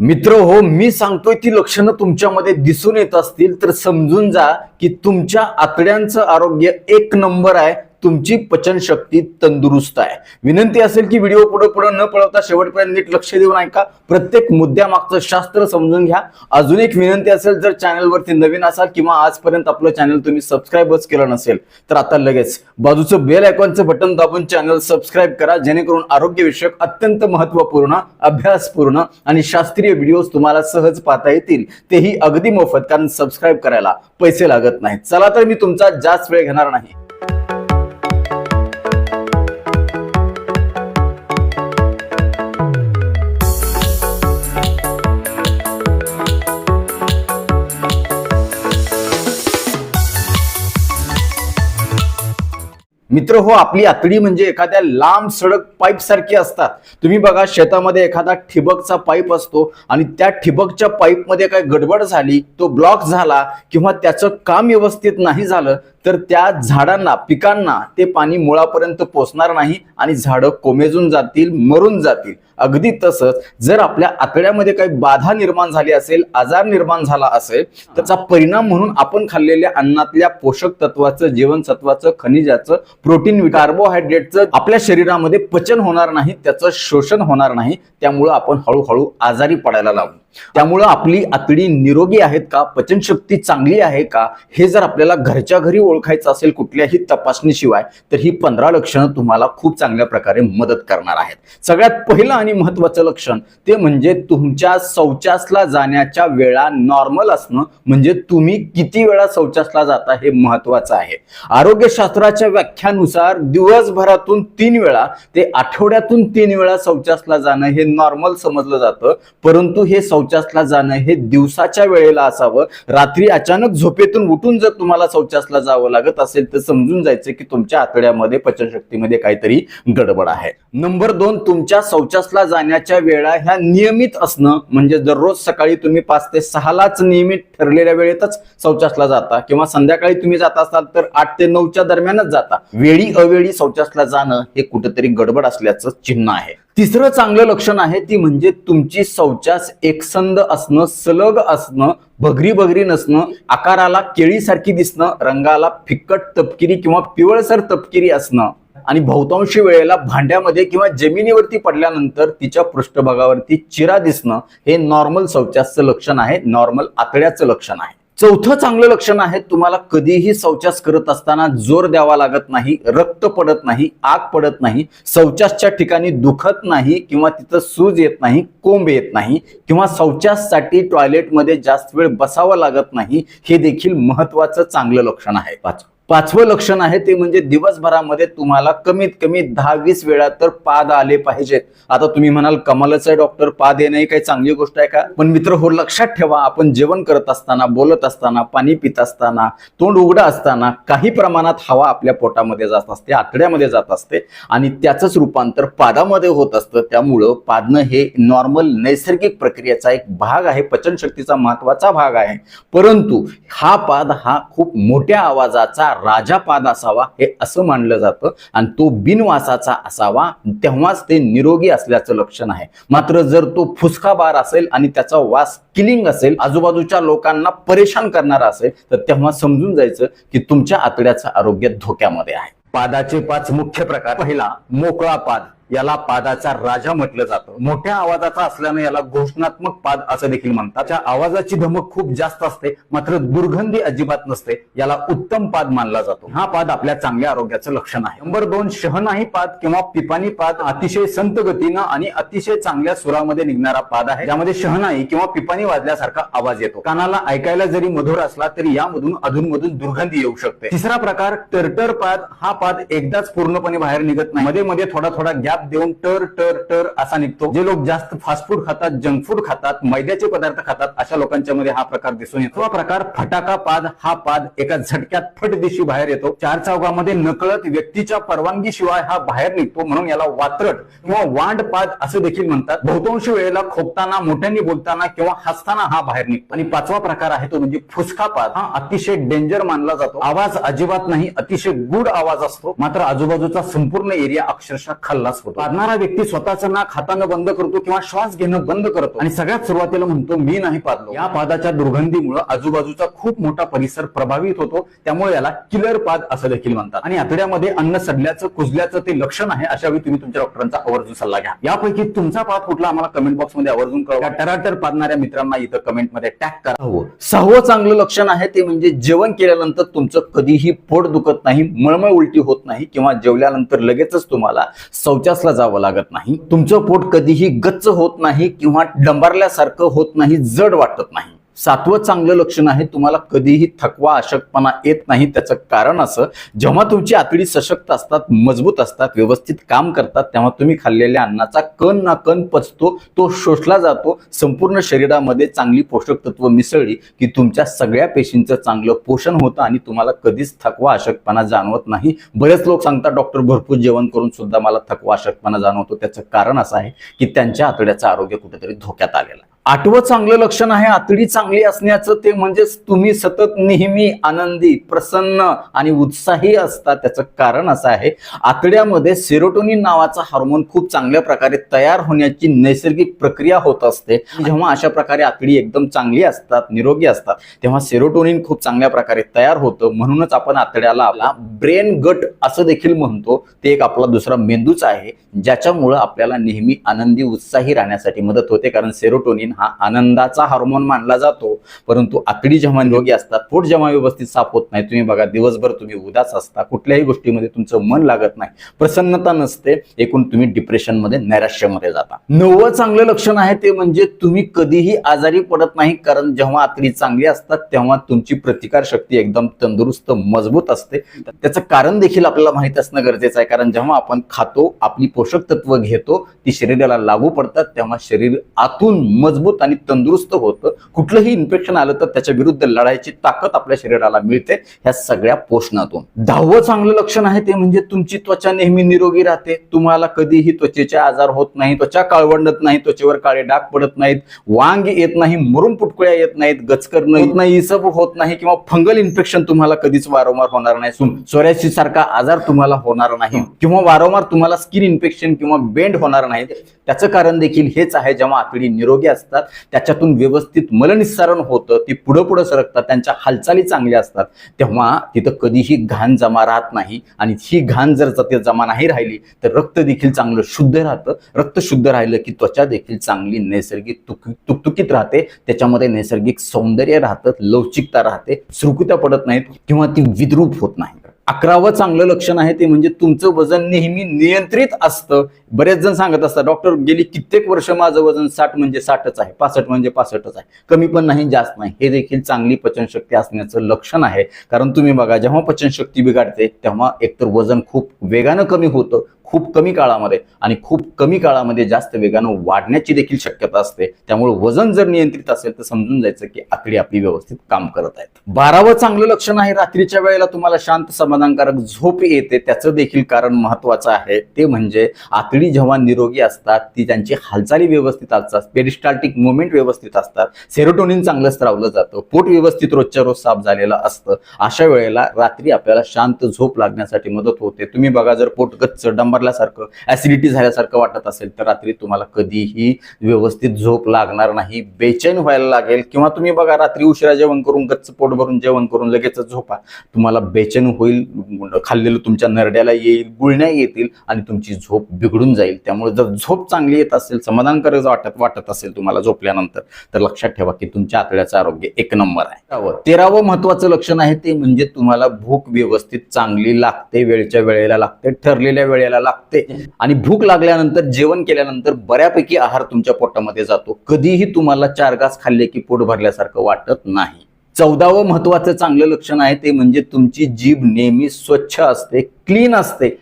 मित्र हो, मी सांगतोय ती लक्षणं तुमच्यामध्ये दिसून येत असतील तर समजून जा की तुमच्या आतड्यांचं आरोग्य एक नंबर आहे, तुमची पचनशक्ती तंदुरुस्त आहे. विनंती असेल की व्हिडिओ पुढे न पळवता शेवटपर्यंत नीट लक्ष देऊन ऐका, प्रत्येक मुद्द्यामागचं शास्त्र समजून घ्या. अजून एक विनंती असेल, जर चॅनलवरती नवीन असाल किंवा आजपर्यंत आपलं चॅनल तुम्ही सबस्क्राईबच केलं नसेल तर आता लगेच बाजूचं बेल आयकॉनचं बटन दाबून चॅनल सबस्क्राईब करा, जेणेकरून आरोग्यविषयक अत्यंत महत्त्वपूर्ण, अभ्यासपूर्ण आणि शास्त्रीय व्हिडिओज तुम्हाला सहज पाहता येतील, तेही अगदी मोफत, कारण सबस्क्राईब करायला पैसे लागत नाहीत. चला तर मी तुमचा जास्त वेळ घेणार नाही. मित्र हो, आपली आतडी म्हणजे एखाद्या लांब सडक पाईप सारखी असतात. तुम्ही बघा, शेतामध्ये एखादा ठिबकचा पाईप असतो आणि त्या ठिबकच्या पाईपमध्ये काय गडबड झाली, तो ब्लॉक झाला किंवा त्याचं काम व्यवस्थित नाही झालं तर त्या झाडांना, पिकांना ते पाणी मुळापर्यंत पोहोचणार नाही आणि झाडं कोमेजून जातील, मरून जातील. अगदी तसंच जर आपल्या आतड्यामध्ये काही बाधा निर्माण झाली असेल, आजार निर्माण झाला असेल, त्याचा परिणाम म्हणून आपण खाल्लेल्या अन्नातल्या पोषक तत्वाचं, जीवनसत्वाचं, खनिजाचं, प्रोटीन, कार्बोहायड्रेटचं आपल्या शरीरामध्ये पचन होणार नाही, त्याचं शोषण होणार नाही. त्यामुळं आपण हळूहळू आजारी पडायला लागू. त्यामुळं आपली आतडी निरोगी आहेत का, पचनशक्ती चांगली आहे का, हे जर आपल्याला घरच्या घरी ओळखायचं असेल कुठल्याही तपासणीशिवाय, तर ही 15 लक्षणं तुम्हाला खूप चांगल्या प्रकारे मदत करणार आहेत. सगळ्यात पहिलं आणि महत्त्वाचं लक्षण ते म्हणजे तुमच्या शौचासला जाण्याच्या वेळा नॉर्मल असणं. म्हणजे तुम्ही किती वेळा शौचासला जाता हे महत्त्वाचं आहे. आरोग्यशास्त्राच्या व्याख्यानुसार दिवसभरातून 3 वेळा ते आठवड्यातून 3 वेळा शौचासला जाणं हे नॉर्मल समजलं जातं. परंतु हे शौचासला जाणं हे दिवसाच्या वेळेला असावं. रात्री अचानक झोपेतून उठून जर तुम्हाला शौचासला जावं लागत असेल तर समजून जायचं की तुमच्या आतड्यामध्ये, पचनशक्तीमध्ये काहीतरी गडबड आहे. नंबर 2, तुमच्या शौचासला जाण्याच्या वेळा ह्या नियमित असणं. म्हणजे दररोज सकाळी तुम्ही 5 ते 6 लाच नियमित ठरलेल्या वेळेतच शौचासला जाता किंवा संध्याकाळी तुम्ही जात असाल तर 8 ते 9च्या दरम्यानच जाता. वेळी अवेळी शौचासला जाणं हे कुठेतरी गडबड असल्याचं चिन्ह आहे. तिसरं चांगलं लक्षण आहे ती म्हणजे तुमची शौचास एकसंध असणं, सलग असणं, भगरी नसणं, आकाराला केळीसारखी दिसणं, रंगाला फिक्कट तपकिरी किंवा पिवळसर तपकिरी असणं आणि बहुतांश वेळेला भांड्यामध्ये किंवा जमिनीवरती पडल्यानंतर तिच्या पृष्ठभागावरती चिरा दिसणं हे नॉर्मल शौचासचं लक्षण आहे, नॉर्मल आतड्याचं लक्षण आहे. चौथं चांगलं लक्षण आहे, तुम्हाला कधीही शौचास करत असताना जोर द्यावा लागत नाही, रक्त पडत नाही, आग पडत नाही, शौचासच्या ठिकाणी दुखत नाही किंवा तिथं सूज येत नाही, कोंब येत नाही किंवा शौचासाठी टॉयलेटमध्ये जास्त वेळ बसावं लागत नाही. हे देखील महत्वाचं चांगलं लक्षण आहे. पाचवं लक्षण आहे ते म्हणजे दिवसभरामध्ये तुम्हाला कमीत कमी 10-20 वेळा तर पाद आले पाहिजेत. आता तुम्ही म्हणाल, कमालच आहे डॉक्टर, पाद येणं काही चांगली गोष्ट आहे का? पण मित्र हो, लक्षात ठेवा, आपण जेवण करत असताना, बोलत असताना, पाणी पित असताना, तोंड उघडं असताना काही प्रमाणात हवा आपल्या पोटामध्ये जात असते, आतड्यामध्ये जात असते आणि त्याचंच रूपांतर पादामध्ये होत असतं. त्यामुळं पादणं हे नॉर्मल नैसर्गिक प्रक्रियेचा एक भाग आहे, पचनशक्तीचा महत्वाचा भाग आहे. परंतु हा पाद हा खूप मोठ्या आवाजाचा राजा पाद असावा हे असं मानलं जातं आणि तो बिनवासाचा असावा, तेव्हाच ते निरोगी असल्याचं लक्षण आहे. मात्र जर तो फुसका बार असेल आणि त्याचा वास किलिंग असेल, आजूबाजूच्या लोकांना परेशान करणारा असेल, तर तेव्हा समजून जायचं की तुमच्या आतड्याचं आरोग्य धोक्यामध्ये आहे. पादाचे 5 मुख्य प्रकार. पहिला, मोकळा पाद. याला पादाचा राजा म्हटलं जातं. मोठ्या आवाजाचा असल्याने याला घोषणात्मक पाद असं देखील म्हणतात. त्या आवाजाची धमक खूप जास्त असते, मात्र दुर्गंधी अजिबात नसते. याला उत्तम पाद मानला जातो. हा पाद आपल्या चांगल्या आरोग्याचं लक्षण आहे. नंबर 2, शहनाई पाद किंवा पिपाणी पाद. अतिशय संत गतीनं आणि अतिशय चांगल्या सुरामध्ये निघणारा पाद आहे. यामध्ये शहनाई किंवा पिपाणी वाजल्यासारखा आवाज येतो. कानाला ऐकायला जरी मधुर असला तरी यामधून अधूनमधून दुर्गंधी येऊ शकते. तिसरा प्रकार, टरटर पाद. हा पाद एकदाच पूर्णपणे बाहेर निघत नाही, मध्ये मध्ये थोडा गॅप देऊन टर टर टर असा निघतो. जे लोक जास्त फास्ट फूड खातात, जंक फूड खातात, मैद्याचे पदार्थ खातात, अशा लोकांच्या मध्ये हा प्रकार दिसून येतो. हा प्रकार फटाका पाद. हा पाद एका झटक्यात फट दिशी बाहेर येतो. 4 चौघामध्ये नकळत व्यक्तीच्या परवानगीशिवाय हा बाहेर निघतो, म्हणून याला वात्रट किंवा वांड पाद असं देखील म्हणतात. बहुतांश वेळेला खोकताना, मोठ्यांनी बोलताना किंवा हसताना हा बाहेर निघतो. आणि 5वा प्रकार आहे तो म्हणजे फुसका पाद. हा अतिशय डेंजर मानला जातो. आवाज अजिबात नाही, अतिशय गुड आवाज असतो, मात्र आजूबाजूचा संपूर्ण एरिया अक्षरशः खल्लास होतो. होतो. पाजणारा व्यक्ती स्वतःचं नाक हातानं बंद करतो किंवा श्वास घेणं बंद करतो आणि सगळ्यात सुरुवातीला म्हणतो मी नाही पाजलो. या पादाच्या दुर्गंधीमुळे आजूबाजूचा खूप मोठा परिसर प्रभावित होतो, त्यामुळे याला किलर पाद असं देखील म्हणतात. आणि आतड्यामध्ये अन्न सडल्याचं कुजल्याचं ते लक्षण आहे. अशा वेळी तुम्ही तुमच्या डॉक्टरांचा आवर्जून सल्ला घ्या. यापैकी तुमचा पाद कुठला आम्हाला कमेंट बॉक्स मध्ये आवर्जून कळवा. टराटर पाजणाऱ्या मित्रांना इथं कमेंट मध्ये टॅग करा. सहावं चांगलं लक्षण आहे ते म्हणजे जेवण केल्यानंतर तुमचं कधीही पोट दुखत नाही, मळमळ उलटी होत नाही किंवा जेवल्यानंतर लगेचच तुम्हाला शौचासला जावं लागत नाही. तुमचं पोट कधीही गच्च होत नाही किंवा डंबारल्यासारखं होत नाही, जड वाटत नाही. सातवं चांगलं लक्षण आहे तुम्हाला कधीही थकवा अशक्तपणा येत नाही. त्याचं कारण असं, जेव्हा तुमची आतडी सशक्त असतात, मजबूत असतात, व्यवस्थित काम करतात, तेव्हा तुम्ही खाल्लेल्या अन्नाचा कण ना कण पचतो, तो शोषला जातो. संपूर्ण शरीरामध्ये चांगली पोषक तत्व मिसळली की तुमच्या सगळ्या पेशींचं चांगलं पोषण होतं आणि तुम्हाला कधीच थकवा अशक्तपणा जाणवत नाही. बरेच लोक सांगतात डॉक्टर भरपूर जेवण करून सुद्धा मला थकवा अशक्तपणा जाणवतो. त्याचं कारण असं आहे की त्यांच्या आतड्याचं आरोग्य कुठेतरी धोक्यात आलेलं आहे. आठवं चांगलं लक्षण आहे आतडी चांगली असण्याचं ते म्हणजे तुम्ही सतत नेहमी आनंदी, प्रसन्न आणि उत्साही असता. त्याचं कारण असं आहे, आतड्यामध्ये सेरोटोनिन नावाचा हार्मोन खूप चांगल्या प्रकारे तयार होण्याची नैसर्गिक प्रक्रिया होत असते. जेव्हा अशा प्रकारे आतडी एकदम चांगली असतात, निरोगी असतात, तेव्हा सेरोटोनिन खूप चांगल्या प्रकारे तयार होतं. म्हणूनच आपण आतड्याला आपला ब्रेन गट असं देखील म्हणतो. ते एक आपला दुसरा मेंदूच आहे, ज्याच्यामुळं आपल्याला नेहमी आनंदी, उत्साही राहण्यासाठी मदत होते. कारण सेरोटोनिन हा आनंदाचा हार्मोन मानला जातो. परंतु आतडी जेव्हा निरोगी असतात, पोट जेव्हा व्यवस्थित साफ होत नाही, तुम्ही बघा दिवसभर तुम्ही उदास असता, कुठल्याही गोष्टीमध्ये तुमचं मन लागत नाही, प्रसन्नता नसते, एकूण तुम्ही डिप्रेशनमध्ये, नैराश्यामध्ये जाता. नववं चांगलं लक्षण आहे ते म्हणजे तुम्ही कधीही आजारी पडत नाही. कारण जेव्हा आतडी चांगली असतात तेव्हा तुमची प्रतिकार शक्ती एकदम तंदुरुस्त, मजबूत असते. त्याचं कारण देखील आपल्याला माहित असणं गरजेचं आहे. कारण जेव्हा आपण खातो, आपली पोषक तत्व घेतो, ती शरीराला लागू पडतात, तेव्हा शरीर आतून मजबूत आणि तंदुरुस्त होतं. कुठलंही इन्फेक्शन आलं तर त्याच्या विरुद्ध लढायची ताकद आपल्या शरीराला मिळते ह्या सगळ्या पोषणातून. 10वं चांगलं लक्षण आहे ते म्हणजे तुमची त्वचा नेहमी निरोगी राहते. तुम्हाला कधीही त्वचेचे आजार होत नाही, त्वचा काळवंडत नाही, त्वचेवर काळे डाग पडत नाहीत, वांग येत नाही, मुरून पुटकुळ्या येत नाहीत, गचकरणं होत नाही, इसब होत नाही किंवा फंगल इन्फेक्शन तुम्हाला कधीच वारंवार होणार नाही. सोरायसिस सारखा आजार तुम्हाला होणार नाही किंवा वारंवार तुम्हाला स्किन इन्फेक्शन किंवा बेंड होणार नाही. त्याचं कारण देखील हेच आहे, जेव्हा आतडी निरोगी असतात त्याच्यातून व्यवस्थित मलनिस्सारण होतं, ती पुढे पुढे सरकतात, त्यांच्या हालचाली चांगल्या असतात, तेव्हा तिथं कधीही घाण जमा राहत नाही. आणि ही घाण जर जमा नाही राहिली तर रक्त देखील चांगलं शुद्ध राहतं. रक्त शुद्ध राहिलं की त्वचा देखील चांगली नैसर्गिक तुकतुकीत राहते, त्याच्यामध्ये नैसर्गिक सौंदर्य राहतं, लवचिकता राहते, सुरकुत्या पडत नाहीत किंवा ती विद्रूप होत नाही. 11वं चांगलं लक्षण आहे ते म्हणजे तुमचं वजन नेहमी नियंत्रित असतं. बरेच जण सांगत असतात डॉक्टर गेली कित्येक वर्ष माझं वजन 60 म्हणजे 60च आहे, 65 म्हणजे 65च आहे, कमी पण नाही, जास्त नाही. हे देखील चांगली पचनशक्ती असण्याचं लक्षण आहे. कारण तुम्ही बघा जेव्हा पचनशक्ती बिघडते तेव्हा एकतर वजन खूप वेगानं कमी होतं खूप कमी काळामध्ये, आणि खूप कमी काळामध्ये जास्त वेगानं वाढण्याची देखील शक्यता असते. त्यामुळे वजन जर नियंत्रित असेल तर समजून जायचं की आतडी आपली व्यवस्थित काम करत आहेत. 12वं चांगलं लक्षण आहे रात्रीच्या वेळेला तुम्हाला शांत, समाधानकारक झोप येते. त्याचं देखील कारण महत्वाचं आहे, ते म्हणजे आतडी जेव्हा निरोगी असतात, ती त्यांची हालचाली व्यवस्थित असतात, पेरिस्टाल्टिक मुवमेंट व्यवस्थित असतात, सेरोटोनिन चांगलं स्त्रावलं जातं, पोट व्यवस्थित रोजच्या रोज साफ झालेलं असतं. अशा वेळेला रात्री आपल्याला शांत झोप लागण्यासाठी मदत होते. तुम्ही बघा जर पोट गच्च, डंबरल्यासारखं, ऍसिडिटी झाल्यासारखं वाटत असेल तर रात्री तुम्हाला कधीही व्यवस्थित झोप लागणार नाही, बेचैन व्हायला लागेल. किंवा तुम्ही बघा रात्री उशिरा जेवण करून, गच्च पोट भरून जेवण करून लगेच झोपा, तुम्हाला बेचैन होईल, खाल्लेलं तुमच्या नरड्याला येईल, गुळण्या येतील आणि तुमची झोप बिघडून जाईल. त्यामुळे जर झोप चांगली येत असेल, समाधानकारक वाटत असेल तुम्हाला झोपल्यानंतर, तर लक्षात ठेवा की तुमच्या आतड्याचं आरोग्य एक नंबर आहे. 13वं महत्वाचं लक्षण आहे ते म्हणजे तुम्हाला भूक व्यवस्थित चांगली लागते, वेळच्या वेळेला लागते, ठरलेल्या वेळेला लागते. आणि भूक लागल्यानंतर, जेवण केल्यानंतर बऱ्यापैकी आहार तुमच्या पोटामध्ये जातो. कधीही तुम्हाला 4 घास खाल्ले की पोट भरल्यासारखं वाटत नाही. 14वं महत्वाचं चांगलं लक्षण आहे ते म्हणजे तुमची जीभ नेहमी स्वच्छ असते, क्लीन असते.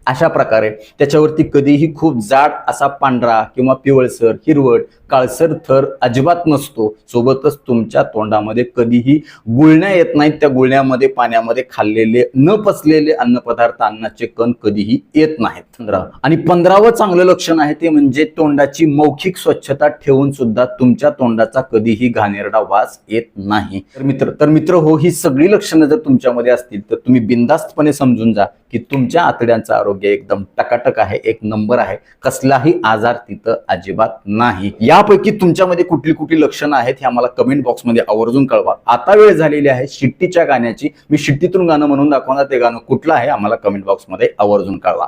अशा प्रकारे त्याच्यावरती कधीही खूप जाड असा पांढरा किंवा पिवळसर, हिरवट, काळसर थर अजिबात नसतो. सोबतच तुमच्या तोंडामध्ये कधीही गुळण्या येत नाहीत. त्या गुळण्यामध्ये पाण्यामध्ये खाल्लेले न पचलेले अन्नपदार्थ, अन्नाचे कण कधीही येत नाहीत. आणि 15वं चांगलं लक्षण आहे ते म्हणजे तोंडाची मौखिक स्वच्छता ठेवून सुद्धा तुमच्या तोंडाचा कधीही घाणेरडा वास येत नाही. तर मित्र हो, ही सगळी लक्षणं जर तुमच्यामध्ये असतील तर तुम्ही बिनधास्तपणे समजून जा की तुमच्या आतड्यांचं आरोग्य आरोग्य एकदम टकाटक आहे, एक नंबर आहे, कसलाही आजार तिथं अजिबात नाही. यापैकी तुमच्यामध्ये कुठली कुठली लक्षणं आहेत हे आम्हाला कमेंट बॉक्समध्ये आवर्जून कळवा. आता वेळ झालेली आहे शिट्टीच्या गाण्याची. मी शिट्टीतून गाणं म्हणून दाखवणार, ते गाणं कुठलं आहे आम्हाला कमेंट बॉक्समध्ये आवर्जून कळवा.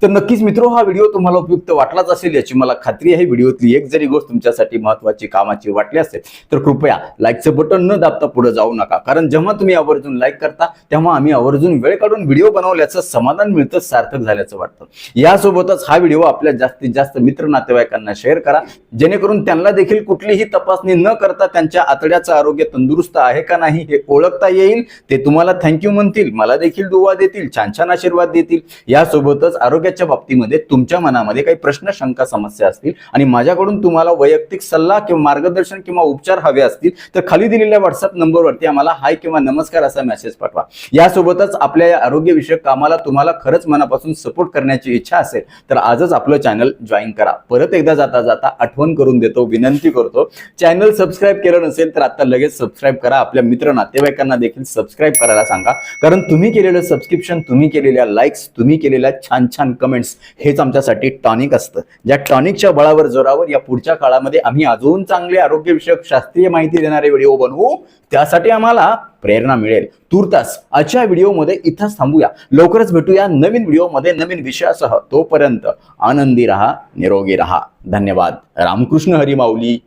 तर नक्कीच मित्रो, हा व्हिडिओ तुम्हाला उपयुक्त वाटलाच असेल याची मला खात्री आहे. व्हिडिओतली एक जरी गोष्ट तुमच्यासाठी महत्त्वाची कामाची वाटली असेल तर कृपया लाईकचं बटन न दाबता पुढे जाऊ नका, कारण जेव्हा तुम्ही आवर्जून लाईक करता तेव्हा आम्ही आवर्जून वेळ काढून व्हिडिओ बनवल्याचं समाधान मिळतं, सार्थक झाल्याचं वाटतं. यासोबतच हा व्हिडिओ आपल्या जास्तीत जास्त मित्र नातेवाईकांना शेअर करा, जेणेकरून त्यांना देखील कुठलीही तपासणी न करता त्यांच्या आतड्याचं आरोग्य तंदुरुस्त आहे का नाही हे ओळखता येईल. ते तुम्हाला थँक्यू म्हणतील, मला देखील दुवा देतील, छान छान आशीर्वाद देतील. यासोबतच आरोग्याच्या बाबतीमध्ये तुमच्या मनामध्ये काही प्रश्न, शंका, समस्या असतील आणि माझ्याकडून तुम्हाला वैयक्तिक सल्ला किंवा मार्गदर्शन किंवा उपचार हवे असतील तर खाली दिलेल्या व्हॉट्सअप नंबरवरती आम्हाला हाय किंवा नमस्कार असा मेसेज पाठवा. यासोबतच आपल्या या आरोग्यविषयक कामाला तुम्हाला खरंच मनापासून सपोर्ट करण्याची इच्छा असेल तर आजच आपलं चॅनल जॉईन करा. परत एकदा जाता जाता आठवण करून देतो, विनंती करतो, चॅनल सबस्क्राईब केलं नसेल तर आता लगेच सबस्क्राईब करा. आपल्या मित्र नातेवाईकांना देखील सबस्क्राईब करायला सांगा, कारण तुम्ही केलेलं सबस्क्रिप्शन, तुम्ही केलेल्या लाईक्स, तुम्ही केलेल्या छान छान कमेंट्स हेच आमच्यासाठी टॉनिक असतं. ज्या टॉनिकच्या बळावर, जोरावर या पुढच्या काळामध्ये आम्ही अजून चांगले आरोग्यविषयक शास्त्रीय माहिती देणारे व्हिडिओ बनवू, त्यासाठी आम्हाला प्रेरणा मिळेल. तूर्तास आजच्या व्हिडिओमध्ये इथंच थांबूया. लवकरच भेटूया नवीन व्हिडिओमध्ये नवीन विषयासह. तोपर्यंत आनंदी रहा, निरोगी रहा. धन्यवाद. रामकृष्ण हरी माऊली.